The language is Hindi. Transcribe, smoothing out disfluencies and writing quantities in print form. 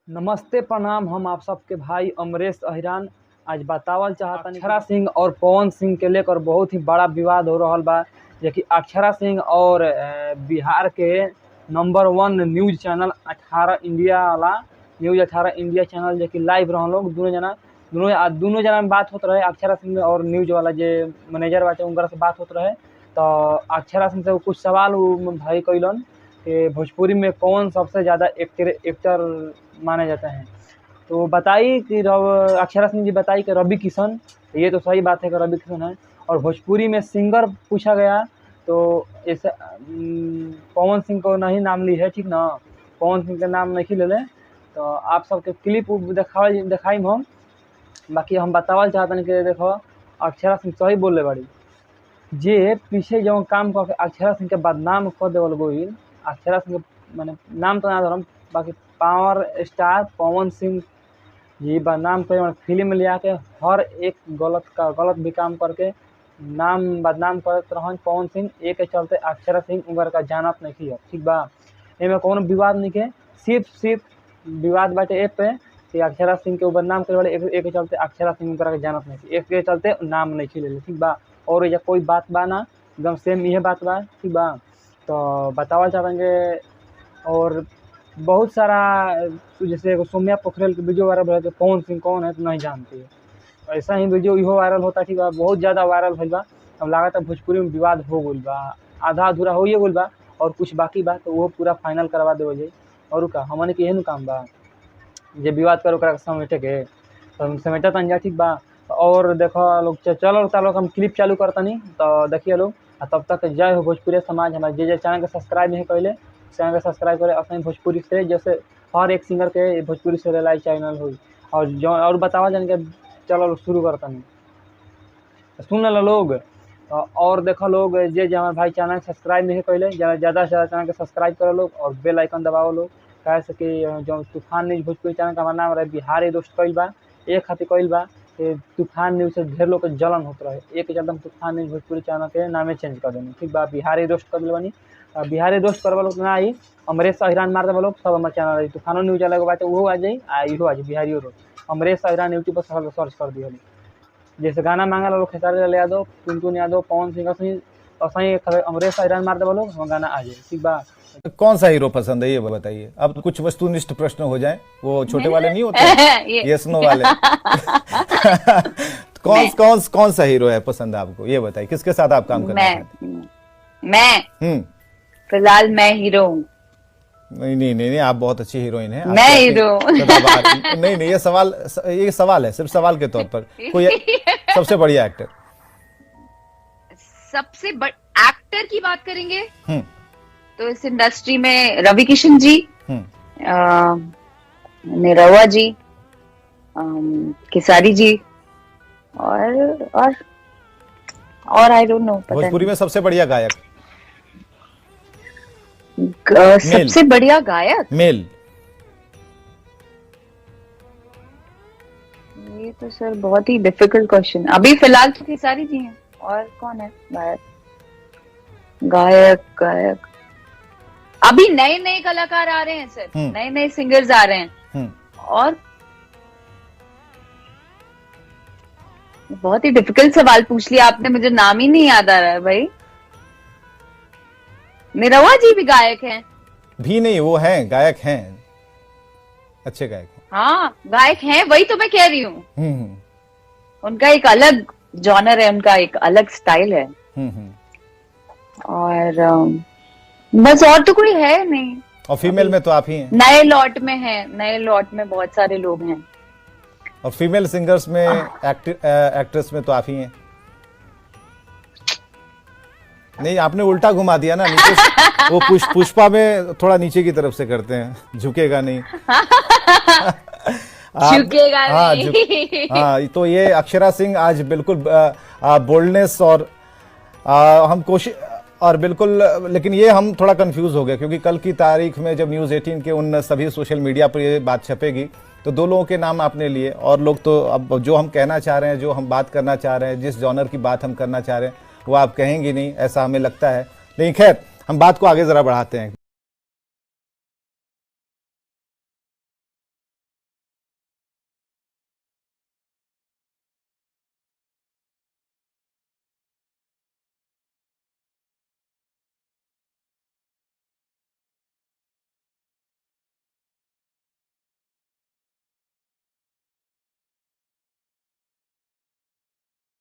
नमस्ते प्रणाम। हम आप सबके भाई अमरेश अहिरान आज बतावल चाहता अक्षरा सिंह और पवन सिंह के लेकर बहुत ही बड़ा विवाद हो रहा बा। जेकि अक्षरा सिंह और बिहार के नंबर 1 न्यूज चैनल 18 इंडिया वाला न्यूज 18 इंडिया चैनल जेकि लाइव रह लोग दोनों जना में बात होत रहे। अक्षरा सिंह और न्यूज वाला जे मैनेजर बाटे उनका से बात होत रहे। तो अक्षरा सिंह से कुछ सवाल भाई कैलन कि भोजपुरी में कौन सबसे ज़्यादा एक्टर माने जाते हैं। तो बताई कि अक्षरा सिंह जी बताई कि रवि किशन। ये तो सही बात है कि रवि किशन है। और भोजपुरी में सिंगर पूछा गया तो ऐसे पवन सिंह को नहीं नाम ली है, ठीक ना। पवन सिंह का नाम नहीं ले ले। तो आप सबके क्लिप दिखाई हम। बाकी हम बतावल चाहते हैं कि देखो अक्षरा सिंह सही बोले बड़ी जे पीछे जो काम करके अक्षरा सिंह के बदनाम कर देवल गोइल। अक्षरा सिंह मैंने नाम तो ना धरम, बाकी पावर स्टार पवन सिंह जी बदनाम कर फिल्म लिया के हर एक गलत भी काम करके नाम बदनाम करते रहन पवन सिंह। एक के चलते अक्षरा सिंह उनकर का जानत नहीं किया, ठीक बा। एमे कोनो विवाद नहीं के, सिर्फ विवाद बाटे ए पे कि अक्षरा सिंह के बदनाम करे वाले एक के चलते अक्षरा सिंह उनकर का जानत नहीं, एक के चलते नाम नहीं खिले, ठीक बा। और या कोई बात बा ना, एकदम सेम यह बात बा, ठीक बा। तो बतावा चाहेंगे। और बहुत सारा जैसे सोम्या पोखरेल के वीडियो वायरल हो, पवन सिंह कौन है तो नहीं जानती है। ऐसा ही वीडियो इहो वायरल होता, ठीक बा। बहुत ज़्यादा वायरल भइल बा। अब लागत है भोजपुरी में विवाद हो गइल बा, आधा अधूरा हो गइल बा और कुछ बाकी बा तो वो पूरा फाइनल करवा देवल जाई। और का हमने के यही काम बा जे विवाद करो ओकरा समेटे के तो हम समेटा तन जा, ठीक बा। और देखो लोग चलो लोग हम क्लिप चालू करतनी तो देखिए लोग। तब तक जय हो भोजपुरी समाज। हमारे जे चैनल के सब्सक्राइब नहीं कैले चैनल के सब्सक्राइब करे। अपने भोजपुरी से जैसे हर एक सिंगर के भोजपुरी से लाइव चैनल हुई। और जो और बतावा जान के चलो शुरू करतनी सुन लो लोग। और देखो लोग जे हमारे भाई चैनल सब्सक्राइब नहीं कैले ज़्यादा से ज़्यादा चैनल के सब्सक्राइब करो लोग और बेल आइकन दबाओ लोग। कहे से कि जो तूफान न्यूज भोजपुरी चैनल का हमारा नाम रहे बिहारी रोस्ट कैल बा। एक खातिर कैल बा कि तूफान न्यूज से ढेर लोग के जलन होत रहे। एक के चलते हम तूफान न्यूज भोजपुरी चैनल के नामे चेंज कर देनी, ठीक बा। बिहारी रोस्ट कर दिल बनी। बिहारी रोस्ट करवा लोग ना आई अमरेश अहिरान मार देवा लोग सब हमारे चैनल आई। तूफानो न्यूज अलग बाटे वो आ जाई इहो आ जाए बिहारी रोस्ट अमरेश अहिरान यूट्यूब पर सर्च कर दिया। जैसे गाना मांगा लोग खेसारी लाल यादव, टुनटुन यादव, पवन सिंह और सही अमरेश अहिरान मार देवा लोग हम गाना आ जाए, ठीक बा। कौन सा हीरो पसंद है ये बताइए। अब कुछ वस्तुनिष्ठ प्रश्न हो जाए, वो छोटे वाले नहीं होते यस नो वाले। कौन सा हीरो है पसंद आपको ये बताइए। किसके साथ आप काम करना चाहते हैं? मैं फिलहाल मैं हीरो हूँ। नहीं आप बहुत अच्छी हीरोइन है। मैं हीरो नहीं ये सवाल है सिर्फ सवाल के तौर पर। कोई सबसे बढ़िया एक्टर एक्टर की बात करेंगे तो इस इंडस्ट्री में रवि किशन जी, निरहुआ जी, खेसारी जी और आई डोंट नो। भोजपुरी में सबसे बढ़िया गायक सबसे बढ़िया गायक मेल। ये तो सर बहुत ही डिफिकल्ट क्वेश्चन। अभी फिलहाल तो खेसारी जी हैं। और कौन है गायक अभी नए कलाकार आ रहे हैं सर, नए सिंगर्स आ रहे हैं। और बहुत ही डिफिकल्ट सवाल पूछ लिया आपने, मुझे नाम ही नहीं याद आ रहा है भाई। निरहुआ जी भी गायक हैं। भी नहीं वो हैं गायक हैं, अच्छे गायक हैं। हाँ गायक हैं, वही तो मैं कह रही हूँ। उनका एक अलग जॉनर है, उनका एक अलग स्टाइल है। और बस और तो कोई है नहीं। और फीमेल में तो आप ही हैं। नए लॉट में बहुत सारे लोग हैं। और फीमेल सिंगर्स में एक्ट्रेस में तो आप ही हैं। नहीं आपने उल्टा घुमा दिया ना नीचे। वो पुष्पा में थोड़ा नीचे की तरफ से करते हैं, झुकेगा नहीं। झुकेगा नहीं। हाँ तो ये अक्षरा सिंह आज बिल्कुल बोल्डनेस और हम कोशिश और बिल्कुल, लेकिन ये हम थोड़ा कंफ्यूज हो गए क्योंकि कल की तारीख में जब न्यूज़ 18 के उन सभी सोशल मीडिया पर ये बात छपेगी तो 2 लोगों के नाम आपने लिए। और लोग तो अब जो हम कहना चाह रहे हैं, जो हम बात करना चाह रहे हैं, जिस जॉनर की बात हम करना चाह रहे हैं वो आप कहेंगे नहीं, ऐसा हमें लगता है। लेकिन खैर हम बात को आगे जरा बढ़ाते हैं।